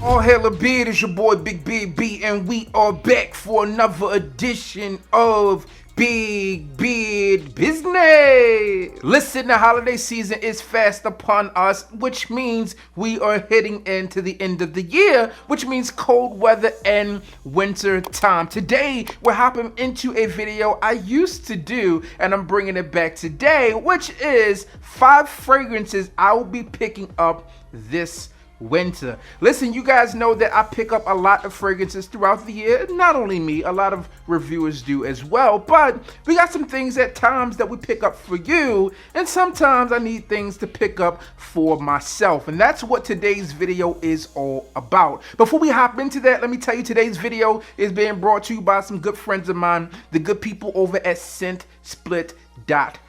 All hail a beard, it's your boy Big Beard B, and we are back for another edition of Big Beard Business. Listen, the holiday season is fast upon us, which means we are heading into the end of the year, which means cold weather and winter time. Today, we're hopping into a video I used to do, and I'm bringing it back today, which is 5 fragrances I will be picking up this winter. Listen, you guys know that I pick up a lot of fragrances throughout the year. Not only me, a lot of reviewers do as well, but we got some things at times that we pick up for you, and sometimes I need things to pick up for myself, and that's what today's video is all about. Before we hop into that, let me tell you today's video is being brought to you by some good friends of mine, the good people over at ScentSplit.com.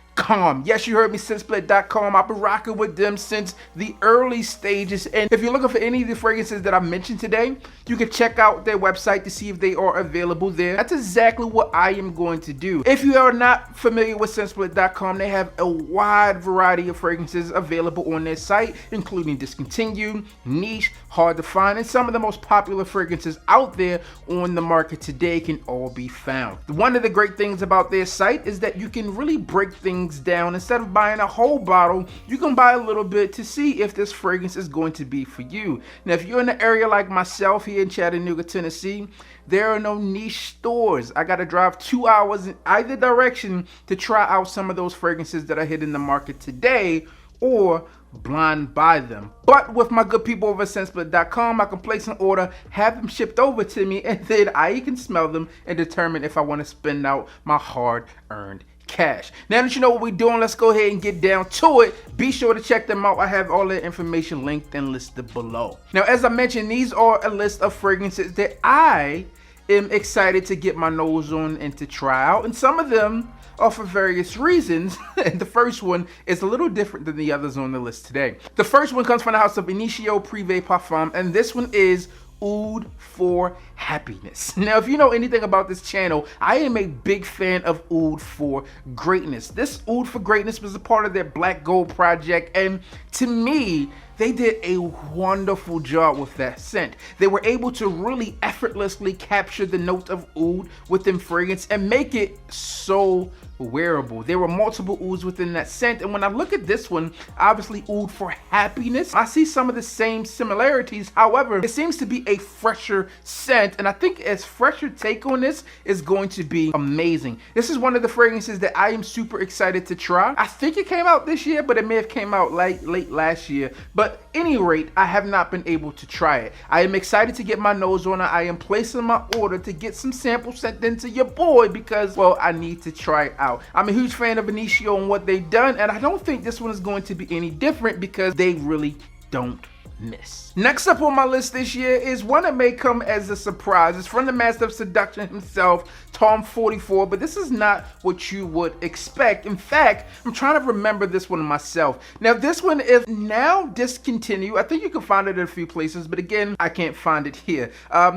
Yes, you heard me, ScentSplit.com. I've been rocking with them since the early stages, and if you're looking for any of the fragrances that I mentioned today, you can check out their website to see if they are available there. That's exactly what I am going to do. If you are not familiar with ScentSplit.com, they have a wide variety of fragrances available on their site, including discontinued, niche, hard to find, and some of the most popular fragrances out there on the market today can all be found. One of the great things about their site is that you can really break things down. Instead of buying a whole bottle, you can buy a little bit to see if this fragrance is going to be for you. Now, if you're in an area like myself here in Chattanooga, Tennessee, there are no niche stores. I got to drive 2 hours in either direction to try out some of those fragrances that are hitting the market today, or blind buy them. But with my good people over at ScentSplit.com, I can place an order, have them shipped over to me, and then I can smell them and determine if I want to spend out my hard-earned cash. Now that you know what we're doing, let's go ahead and get down to it. Be sure to check them out. I have all their information linked and listed below. Now, as I mentioned, these are a list of fragrances that I am excited to get my nose on and to try out, and some of them are for various reasons. And the first one is a little different than the others on the list today. The first one comes from the house of INITIO Parfum, and this one is Oud for Happiness. Now, if you know anything about this channel, I am a big fan of Oud for Greatness. This Oud for Greatness was a part of their Black Gold project, and to me, they did a wonderful job with that scent. They were able to really effortlessly capture the notes of oud within fragrance and make it so wearable. There were multiple ouds within that scent, and when I look at this one, obviously Oud for Happiness, I see some of the same similarities. However, it seems to be a fresher scent, and I think a fresher take on this is going to be amazing. This is one of the fragrances that I am super excited to try. I think it came out this year, but it may have came out like late last year. But at any rate, I have not been able to try it. I am excited to get my nose on it. I am placing my order to get some samples sent into your boy because, well, I need to try it out. I'm a huge fan of INITIO and what they've done, and I don't think this one is going to be any different because they really don't miss. Next up on my list this year is one that may come as a surprise. It's from the master of seduction himself, Tom 44, but this is not what you would expect. In fact, I'm trying to remember this one myself. Now, this one is now discontinued. I think you can find it in a few places, but again, I can't find it here.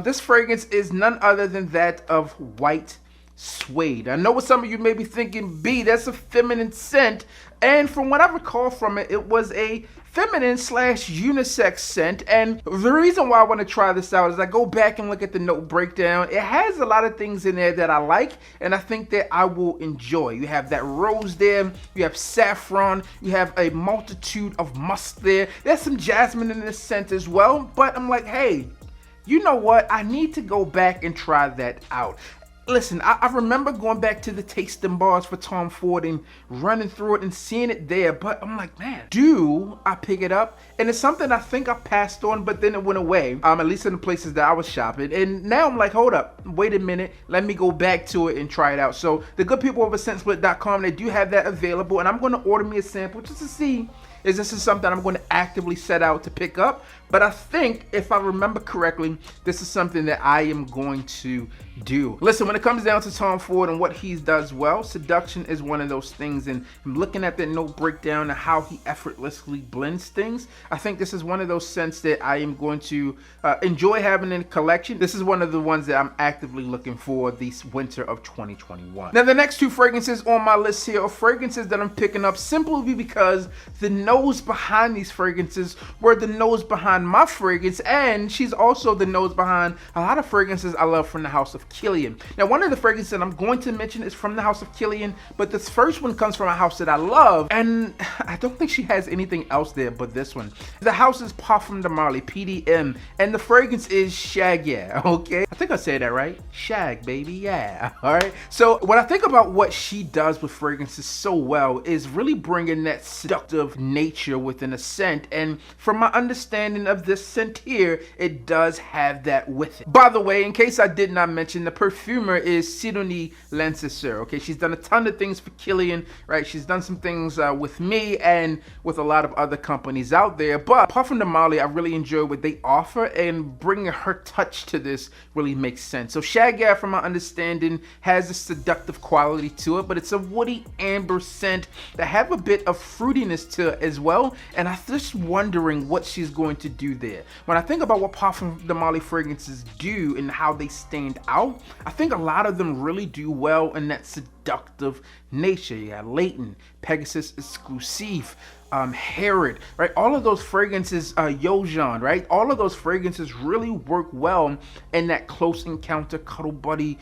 This fragrance is none other than that of White Suede. I know what some of you may be thinking, B, that's a feminine scent, and from what I recall from it, it was a feminine slash unisex scent. And the reason why I want to try this out is I go back and look at the note breakdown. It has a lot of things in there that I like, and I think that I will enjoy. You have that rose there, you have saffron, you have a multitude of musk there. There's some jasmine in this scent as well, but I'm like, hey, you know what? I need to go back and try that out. Listen, I remember going back to the tasting bars for Tom Ford and running through it and seeing it there, but I'm like, man, do I pick it up? And it's something I think I passed on, but then it went away, at least in the places that I was shopping. And now I'm like, hold up, wait a minute, let me go back to it and try it out. So the good people over ScentSplit.com, they do have that available, and I'm going to order me a sample just to see is this is something I'm going to actively set out to pick up. But I think, if I remember correctly, this is something that I am going to do. Listen, when it comes down to Tom Ford and what he does well, seduction is one of those things. And I'm looking at that note breakdown and how he effortlessly blends things. I think this is one of those scents that I am going to enjoy having in a collection. This is one of the ones that I'm actively looking for this winter of 2021. Now, the next two fragrances on my list here are fragrances that I'm picking up simply because the note nose behind these fragrances were the nose behind my fragrance, and she's also the nose behind a lot of fragrances I love from the house of KILIAN. Now, one of the fragrances that I'm going to mention is from the house of KILIAN, but this first one comes from a house that I love, and I don't think she has anything else there but this one. The house is Parfum de Marly, PDM, and the fragrance is SHAGYA, okay? I think I said that right. Shag, baby, yeah, all right? So when I think about what she does with fragrances so well is really bringing that seductive nature within a scent, and from my understanding of this scent here, it does have that with it. By the way, in case I did not mention, the perfumer is Sidonie Lancesseur, okay? She's done a ton of things for KILIAN, right? She's done some things with me and with a lot of other companies out there, but Parfum de Marly, I really enjoy what they offer, and bringing her touch to this really makes sense. So SHAGYA, from my understanding, has a seductive quality to it, but it's a woody amber scent that have a bit of fruitiness to it as well, and I'm just wondering what she's going to do there. When I think about what Parfum de Marly fragrances do and how they stand out, I think a lot of them really do well in that seductive nature. You have Latent, Pegasus Exclusive, Herod, right? All of those fragrances, Yojan, right? All of those fragrances really work well in that close encounter, cuddle buddy,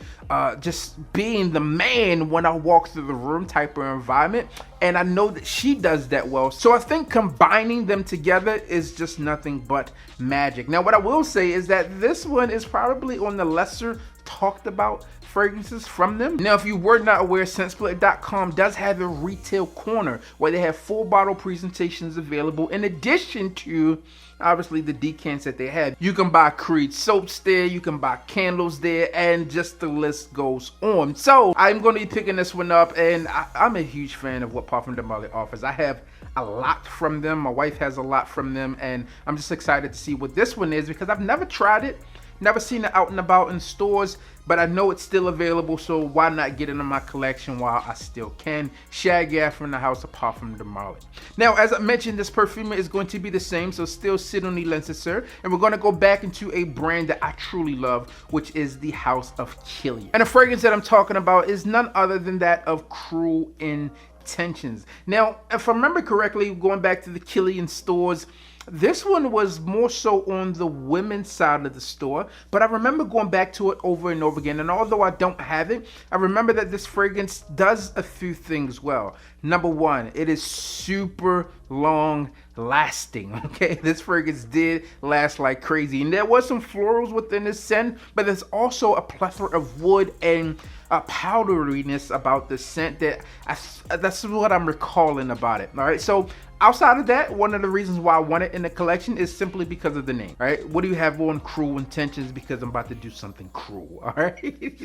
just being the man when I walk through the room type of environment. And I know that she does that well. So I think combining them together is just nothing but magic. Now, what I will say is that this one is probably on the lesser talked about fragrances from them. Now, if you were not aware, ScentSplit.com does have a retail corner where they have full bottle presentations available, in addition to obviously the decants that they have. You can buy Creed soaps there, you can buy candles there, and just the list goes on. So I'm going to be picking this one up, and I'm a huge fan of what Parfum de Marly offers. I have a lot from them, my wife has a lot from them, and I'm just excited to see what this one is because I've never tried it. Never seen it out and about in stores, but I know it's still available, so why not get it in my collection while I still can? SHAGYA from the house of Parfum de Marly. Now, as I mentioned, this perfume is going to be the same, so still Sidonie Lancesseur, and we're going to go back into a brand that I truly love, which is the house of KILIAN. And the fragrance that I'm talking about is none other than that of Cruel Intentions. Now, if I remember correctly, going back to the KILIAN stores, this one was more so on the women's side of the store, but I remember going back to it over and over again, and although I don't have it, I remember that this fragrance does a few things well. Number one, it is super long lasting, okay? This fragrance did last like crazy, and there was some florals within this scent, but there's also a plethora of wood and a powderiness about the scent that that's what I'm recalling about it. All right, so outside of that, one of the reasons why I want it in the collection is simply because of the name, right? What do you have on Cruel Intentions? Because I'm about to do something cruel, all right?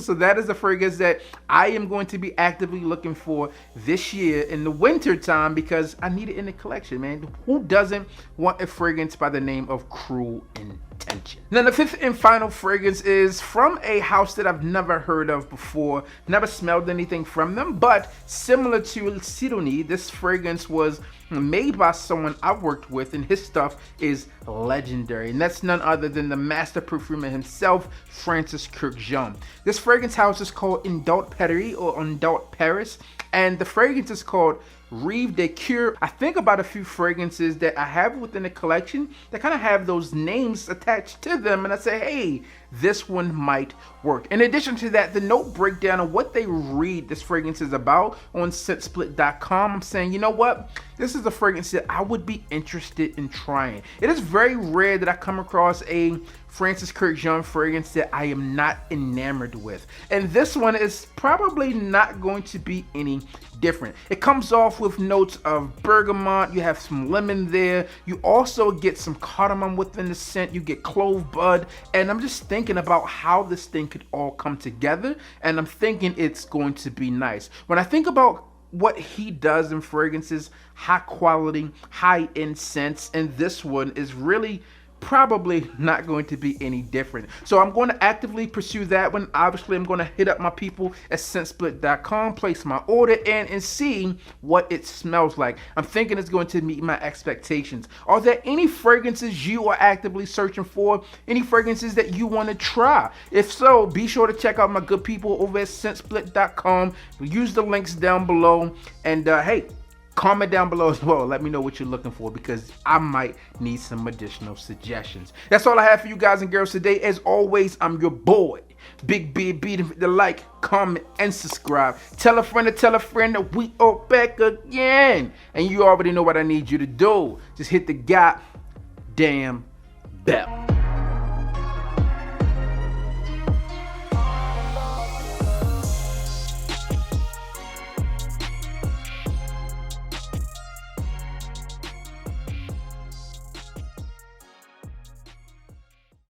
So that is a fragrance that I am going to be actively looking for this year in the winter time because I need it in the collection, man. Who doesn't want a fragrance by the name of Cruel Intention? Now, the fifth and final fragrance is from a house that I've never heard of before, never smelled anything from them, but similar to Sidonie, this fragrance was made by someone I've worked with, and his stuff is legendary, and that's none other than the master perfumer himself, Francis Kurkdjian. This fragrance house is called Indult Paris or Indult Paris, and the fragrance is called REVE de CUIR. I think about a few fragrances that I have within the collection that kind of have those names attached to them, and I say, hey, this one might work. In addition to that, the note breakdown of what they read this fragrance is about on ScentSplit.com, I'm saying, you know what? This is a fragrance that I would be interested in trying. It is very rare that I come across a Francis Kurkdjian fragrance that I am not enamored with. And this one is probably not going to be any different. It comes off with notes of bergamot, you have some lemon there, you also get some cardamom within the scent, you get clove bud, and I'm just thinking about how this thing could all come together, and I'm thinking it's going to be nice. When I think about what he does in fragrances, high quality, high end scents, and this one is really probably not going to be any different. So I'm going to actively pursue that one. Obviously, I'm going to hit up my people at ScentSplit.com, place my order in, and see what it smells like. I'm thinking it's going to meet my expectations. Are there any fragrances you are actively searching for? Any fragrances that you want to try? If so, be sure to check out my good people over at ScentSplit.com. Use the links down below, and hey, Comment down below as well. Let me know what you're looking for because I might need some additional suggestions. That's all I have for you guys and girls today. As always, I'm your boy, Big Beard. Beat him the like, comment, and subscribe. Tell a friend that we are back again. And you already know what I need you to do. Just hit the goddamn bell.